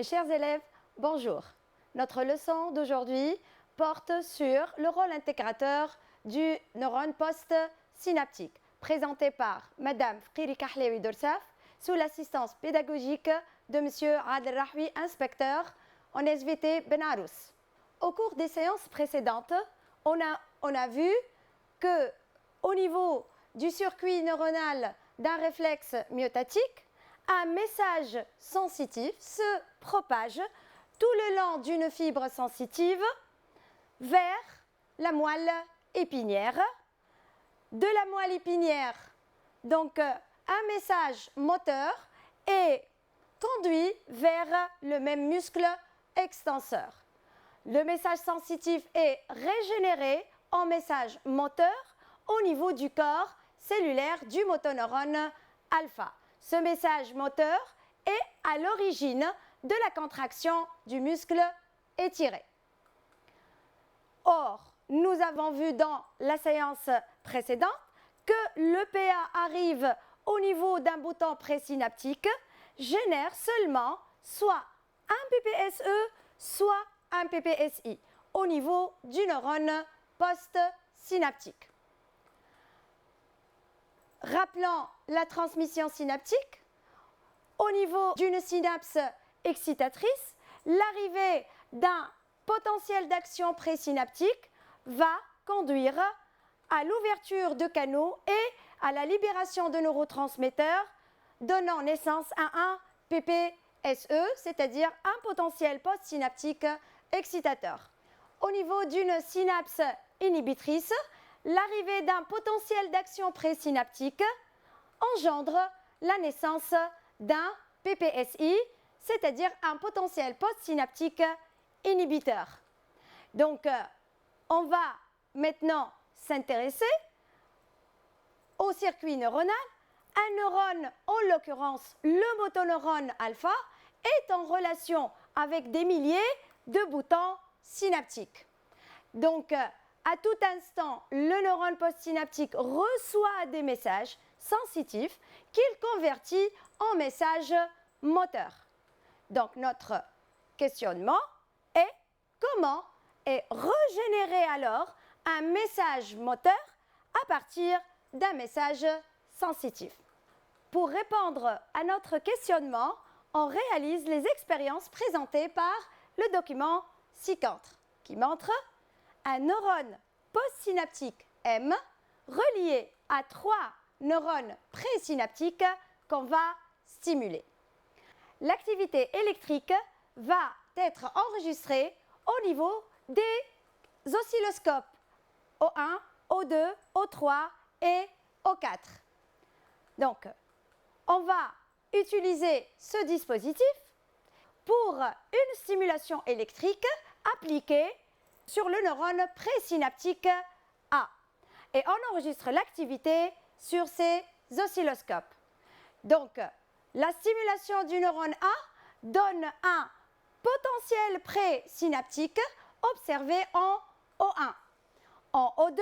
Mes chers élèves, bonjour. Notre leçon d'aujourd'hui porte sur le rôle intégrateur du neurone post-synaptique, présenté par Madame Fkiri Kahlewi Dorsaf, sous l'assistance pédagogique de Monsieur Adel Rahwi, inspecteur en SVT Benarous. Au cours des séances précédentes, on a vu que au niveau du circuit neuronal d'un réflexe myotatique, un message sensitif se propage tout le long d'une fibre sensitive vers la moelle épinière. De la moelle épinière, donc un message moteur est conduit vers le même muscle extenseur. Le message sensitif est régénéré en message moteur au niveau du corps cellulaire du motoneurone alpha. Ce message moteur est à l'origine de la contraction du muscle étiré. Or, nous avons vu dans la séance précédente que l'EPA arrive au niveau d'un bouton présynaptique, génère seulement soit un PPSE, soit un PPSI au niveau du neurone post-synaptique. Rappelons la transmission synaptique. Au niveau d'une synapse excitatrice, l'arrivée d'un potentiel d'action présynaptique va conduire à l'ouverture de canaux et à la libération de neurotransmetteurs, donnant naissance à un PPSE, c'est-à-dire un potentiel postsynaptique excitateur. Au niveau d'une synapse inhibitrice, l'arrivée d'un potentiel d'action présynaptique engendre la naissance d'un PPSI, c'est-à-dire un potentiel postsynaptique inhibiteur. Donc, on va maintenant s'intéresser au circuit neuronal. Un neurone, en l'occurrence le motoneurone alpha, est en relation avec des milliers de boutons synaptiques. Donc, à tout instant, le neurone postsynaptique reçoit des messages sensitifs qu'il convertit en messages moteurs. Donc, notre questionnement est comment est régénéré alors un message moteur à partir d'un message sensitif. Pour répondre à notre questionnement, on réalise les expériences présentées par le document ci-contre, qui montre un neurone postsynaptique M relié à 3 neurones présynaptiques qu'on va stimuler. L'activité électrique va être enregistrée au niveau des oscilloscopes O1, O2, O3 et O4. Donc, on va utiliser ce dispositif pour une stimulation électrique appliquée sur le neurone présynaptique A. Et on enregistre l'activité sur ces oscilloscopes. Donc, la stimulation du neurone A donne un potentiel présynaptique observé en O1. En O2,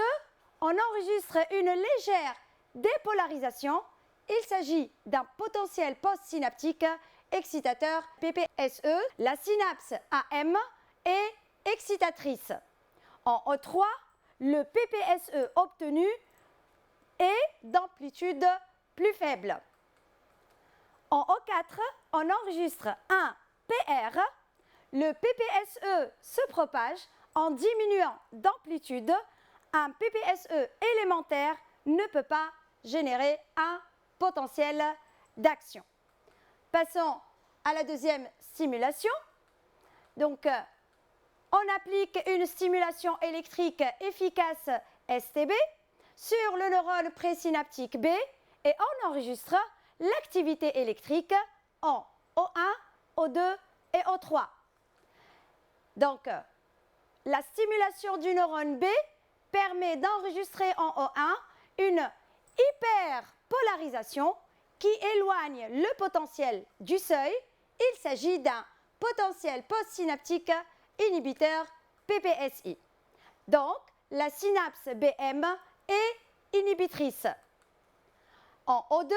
on enregistre une légère dépolarisation. Il s'agit d'un potentiel postsynaptique excitateur PPSE. La synapse AM est excitatrice. En O3, le PPSE obtenu est d'amplitude plus faible. En O4, on enregistre un PR. Le PPSE se propage en diminuant d'amplitude. Un PPSE élémentaire ne peut pas générer un potentiel d'action. Passons à la deuxième stimulation. Donc, on applique une stimulation électrique efficace STB sur le neurone présynaptique B et on enregistre l'activité électrique en O1, O2 et O3. Donc, la stimulation du neurone B permet d'enregistrer en O1 une hyperpolarisation qui éloigne le potentiel du seuil. Il s'agit d'un potentiel postsynaptique inhibiteur PPSI. Donc, la synapse BM est inhibitrice. En O2,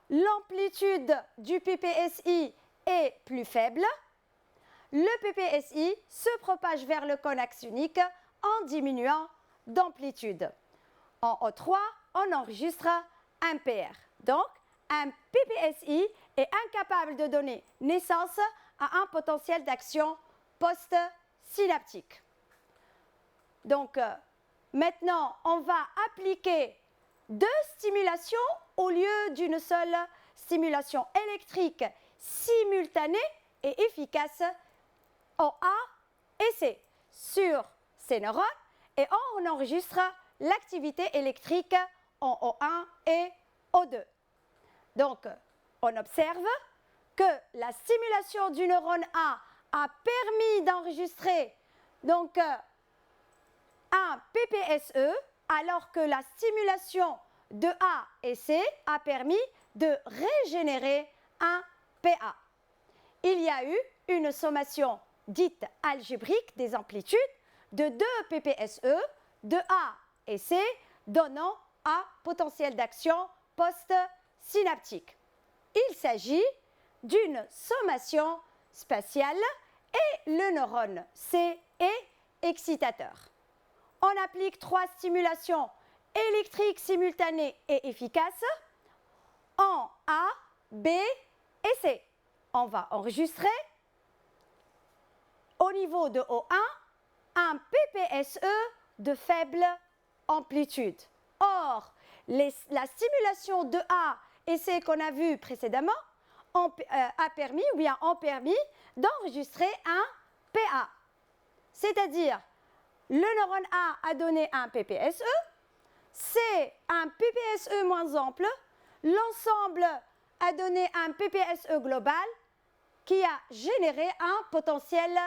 l'amplitude du PPSI est plus faible le PPSI se propage vers le cône axonique en diminuant d'amplitude. En O3, on enregistre un PR. Donc, un PPSI est incapable de donner naissance à un potentiel d'action post-synaptique. Donc, maintenant, on va appliquer 2 stimulations au lieu d'une seule stimulation électrique simultanée et efficace en A et C sur ces neurones et on enregistre l'activité électrique en O1 et O2. Donc, on observe que la stimulation du neurone a permis d'enregistrer donc un PPSE alors que la stimulation de A et C a permis de régénérer un PA. Il y a eu une sommation dite algébrique des amplitudes de 2 PPSE de A et C donnant un potentiel d'action post-synaptique. Il s'agit d'une sommation spatiale et le neurone C est excitateur. On applique 3 stimulations électriques simultanées et efficaces en A, B et C. On va enregistrer au niveau de O1 un PPSE de faible amplitude. Or, la stimulation de A et C qu'on a vu précédemment ont permis d'enregistrer un PA. C'est-à-dire, le neurone A donné un PPSE, c'est un PPSE moins ample, l'ensemble a donné un PPSE global qui a généré un potentiel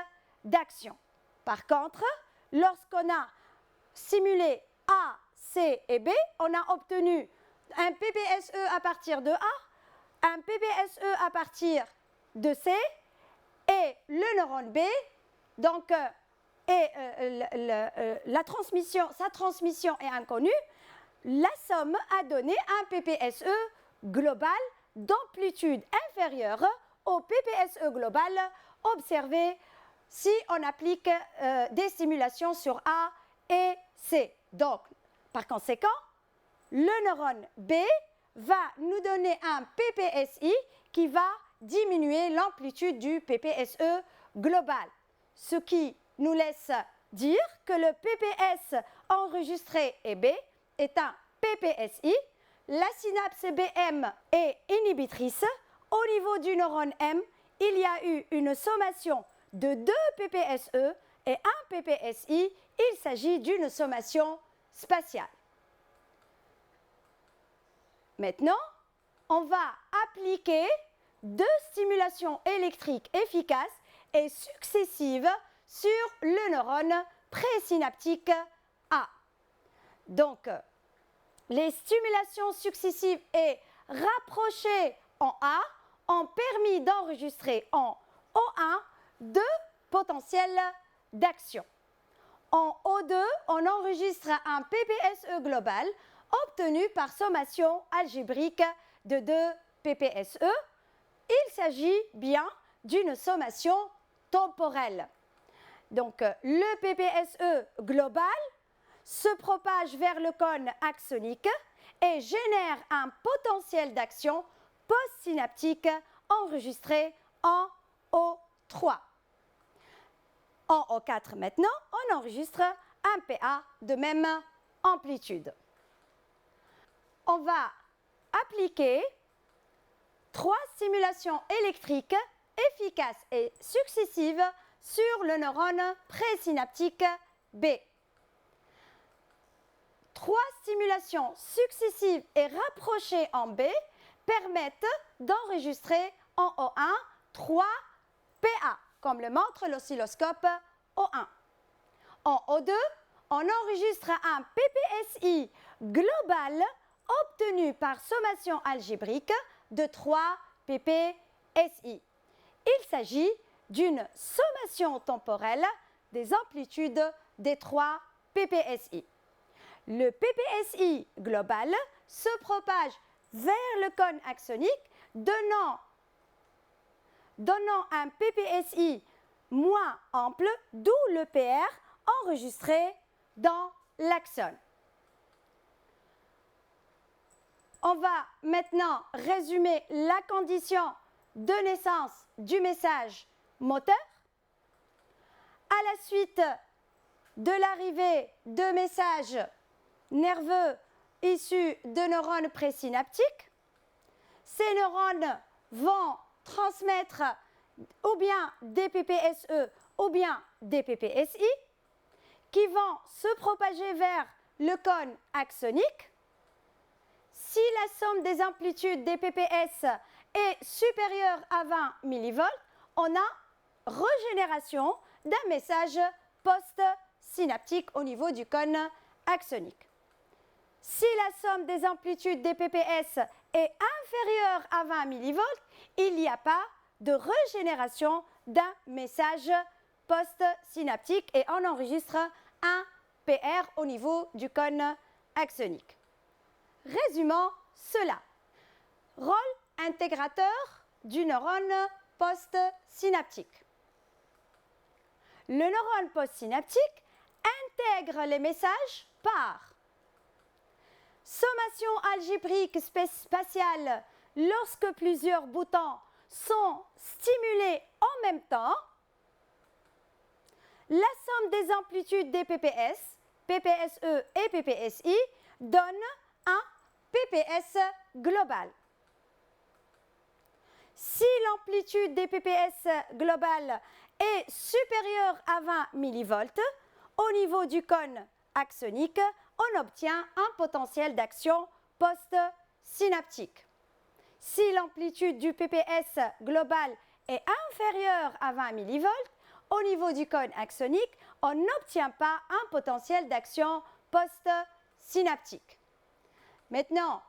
d'action. Par contre, lorsqu'on a simulé A, C et B, on a obtenu un PPSE à partir de A, un PPSE à partir de C et le neurone B, donc sa transmission est inconnue, la somme a donné un PPSE global d'amplitude inférieure au PPSE global observé si on applique des stimulations sur A et C. Donc, par conséquent, le neurone B va nous donner un PPSI qui va diminuer l'amplitude du PPSE global, ce qui nous laisse dire que le PPS enregistré est B est un PPSI. La synapse BM est inhibitrice. Au niveau du neurone M, il y a eu une sommation de 2 PPSE et un PPSI. Il s'agit d'une sommation spatiale. Maintenant, on va appliquer 2 stimulations électriques efficaces et successives sur le neurone présynaptique A. Donc, les stimulations successives et rapprochées en A ont permis d'enregistrer en O1 2 potentiels d'action. En O2, on enregistre un PPSE global obtenu par sommation algébrique de 2 PPSE. Il s'agit bien d'une sommation temporelle. Donc, le PPSE global se propage vers le cône axonique et génère un potentiel d'action postsynaptique enregistré en O3. En O4 maintenant, on enregistre un PA de même amplitude. On va appliquer 3 stimulations électriques efficaces et successives sur le neurone présynaptique B. 3 stimulations successives et rapprochées en B permettent d'enregistrer en O1 3 PA, comme le montre l'oscilloscope O1. En O2, on enregistre un PPSI global obtenu par sommation algébrique de 3 PPSI. Il s'agit d'une sommation temporelle des amplitudes des 3 PPSI. Le PPSI global se propage vers le cône axonique, donnant un PPSI moins ample, d'où le PR enregistré dans l'axone. On va maintenant résumer la condition de naissance du message moteur. À la suite de l'arrivée de messages nerveux issus de neurones présynaptiques, ces neurones vont transmettre ou bien des PPSE ou bien des PPSI qui vont se propager vers le cône axonique. Si la somme des amplitudes des PPS est supérieure à 20 mV, on a régénération d'un message post-synaptique au niveau du cône axonique. Si la somme des amplitudes des PPS est inférieure à 20 mV, il n'y a pas de régénération d'un message post-synaptique et on enregistre un PR au niveau du cône axonique. Résumons cela. Rôle intégrateur du neurone post-synaptique. Le neurone post-synaptique intègre les messages par sommation algébrique spatiale lorsque plusieurs boutons sont stimulés en même temps, la somme des amplitudes des PPS, PPSE et PPSI donne un PPS global. Si l'amplitude des PPS globale est supérieure à 20 mV, au niveau du cône axonique, on obtient un potentiel d'action post-synaptique. Si l'amplitude du PPS global est inférieure à 20 mV, au niveau du cône axonique, on n'obtient pas un potentiel d'action post-synaptique. Maintenant,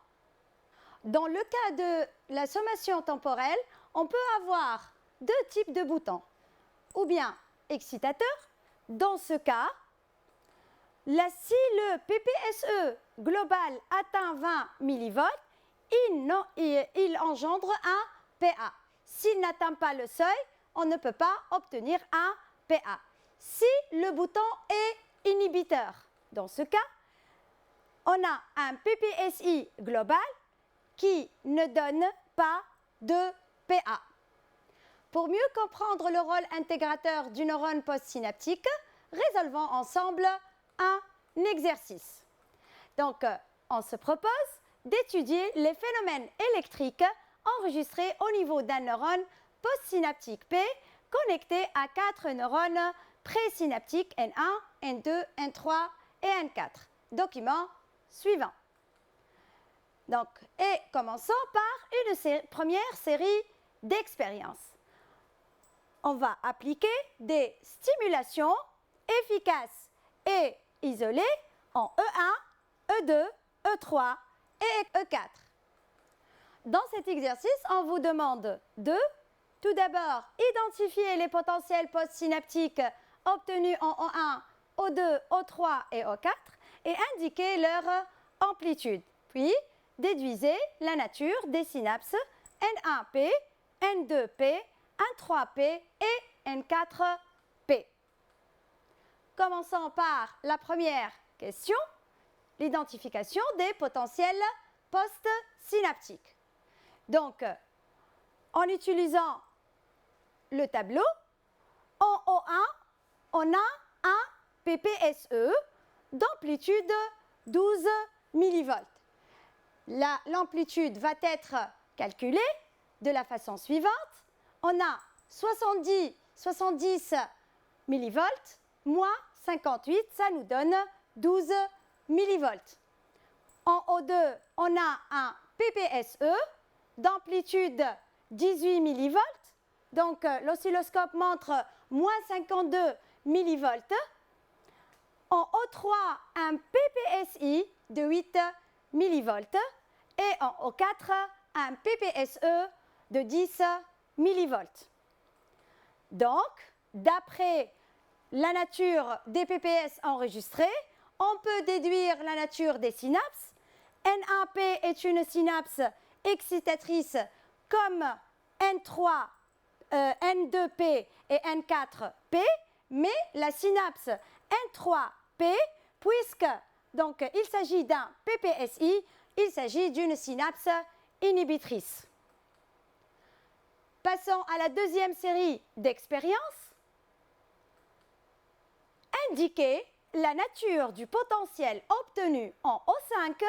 dans le cas de la sommation temporelle, on peut avoir deux types de boutons, ou bien excitateurs. Dans ce cas, si le PPSE global atteint 20 mV, il engendre un PA. S'il n'atteint pas le seuil, on ne peut pas obtenir un PA. Si le bouton est inhibiteur, dans ce cas, on a un PPSI global qui ne donne pas de PA. Pour mieux comprendre le rôle intégrateur du neurone postsynaptique, résolvons ensemble un exercice. Donc, on se propose d'étudier les phénomènes électriques enregistrés au niveau d'un neurone postsynaptique P connecté à 4 neurones présynaptiques N1, N2, N3 et N4. Document suivant. Donc, et commençons par une première série d'expériences. On va appliquer des stimulations efficaces et isolées en E1, E2, E3 et E4. Dans cet exercice, on vous demande de, tout d'abord, identifier les potentiels postsynaptiques obtenus en O1, O2, O3 et O4 et indiquer leur amplitude. Puis, déduisez la nature des synapses N1P, N2P, N3P et N4P. Commençons par la première question, l'identification des potentiels postsynaptiques. Donc, en utilisant le tableau, en O1, on a un PPSE d'amplitude 12 mV. L'amplitude va être calculée de la façon suivante. On a 70 mV moins 58, ça nous donne 12 mV. En O2, on a un PPSE d'amplitude 18 mV. Donc, l'oscilloscope montre moins 52 mV. En O3, un PPSI de 8 mV. Et en O4, un PPSE de 10 mV. Donc, d'après la nature des PPS enregistrés, on peut déduire la nature des synapses. N1P est une synapse excitatrice comme N3 N2P et N4P, mais la synapse N3P, puisque donc, il s'agit d'un PPSI, il s'agit d'une synapse inhibitrice. Passons à la deuxième série d'expériences. Indiquez la nature du potentiel obtenu en O5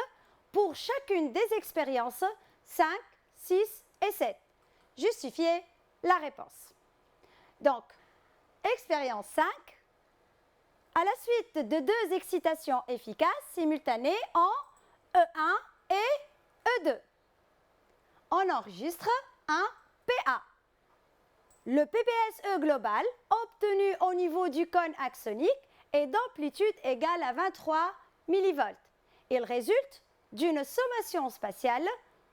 pour chacune des expériences 5, 6 et 7. Justifiez la réponse. Donc, expérience 5, à la suite de deux excitations efficaces simultanées en E1 et E2, on enregistre un PA. Le PPSE global obtenu au niveau du cône axonique est d'amplitude égale à 23 mV. Il résulte d'une sommation spatiale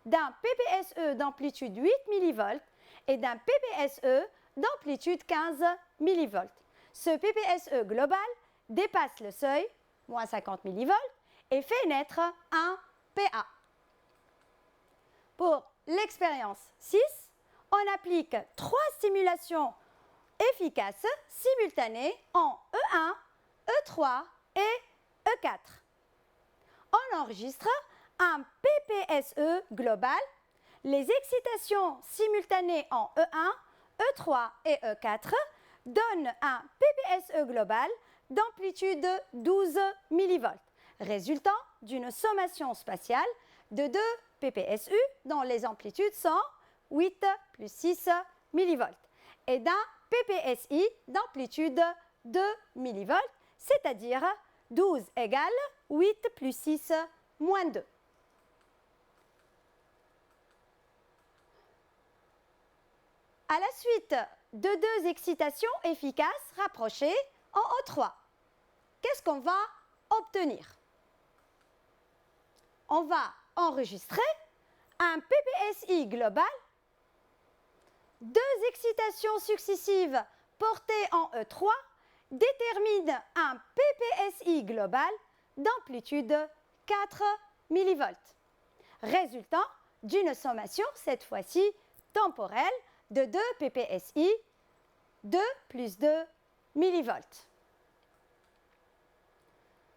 d'un PPSE d'amplitude 8 mV et d'un PPSE d'amplitude 15 mV. Ce PPSE global dépasse le seuil, moins 50 mV, et fait naître un PA. Pour l'expérience 6, on applique 3 stimulations efficaces simultanées en E1, E3 et E4. On enregistre un PPSE global. Les excitations simultanées en E1, E3 et E4 donnent un PPSE global d'amplitude 12 mV, résultant d'une sommation spatiale de 2 PPSU dont les amplitudes sont 8 plus 6 mV et d'un PPSI d'amplitude 2 mV, c'est-à-dire 12 égale 8 plus 6 moins 2. À la suite de deux excitations efficaces rapprochées en O3, qu'est-ce qu'on va obtenir? On va enregistrer un PPSI global, deux excitations successives portées en E3 déterminent un PPSI global d'amplitude 4 mV, résultant d'une sommation, cette fois-ci temporelle, de 2 PPSI, 2 plus 2 mV.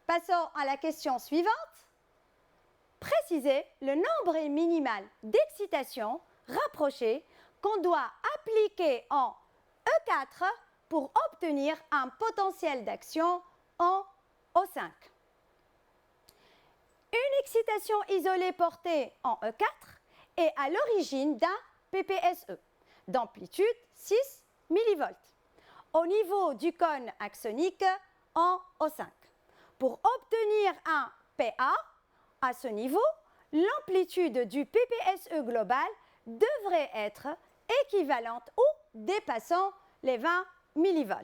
Passons à la question suivante. Précisez le nombre minimal d'excitations rapprochées qu'on doit appliquer en E4 pour obtenir un potentiel d'action en O5. Une excitation isolée portée en E4 est à l'origine d'un PPSE d'amplitude 6 mV au niveau du cône axonique en O5. Pour obtenir un PA à ce niveau, l'amplitude du PPSE global devrait être équivalente ou dépassant les 20 mV.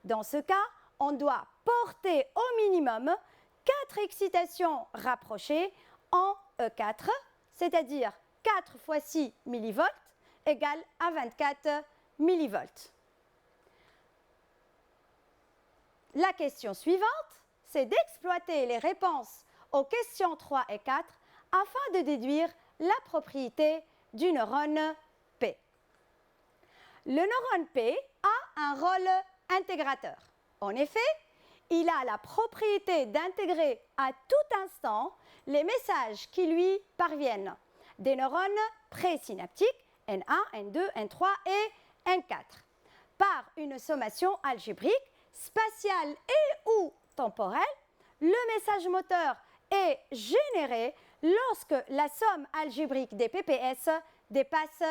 Dans ce cas, on doit porter au minimum 4 excitations rapprochées en E4, c'est-à-dire 4 fois 6 mV égale à 24 mV. La question suivante, c'est d'exploiter les réponses aux questions 3 et 4 afin de déduire la propriété du neurone P. Le neurone P a un rôle intégrateur. En effet, il a la propriété d'intégrer à tout instant les messages qui lui parviennent des neurones présynaptiques N1, N2, N3 et N4 par une sommation algébrique, spatiale et ou temporelle. Le message moteur est généré lorsque la somme algébrique des PPS dépasse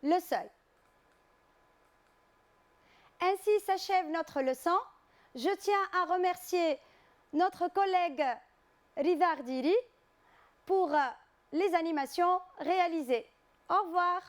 le seuil. Ainsi s'achève notre leçon. Je tiens à remercier notre collègue Rida Ardiri pour les animations réalisées. Au revoir.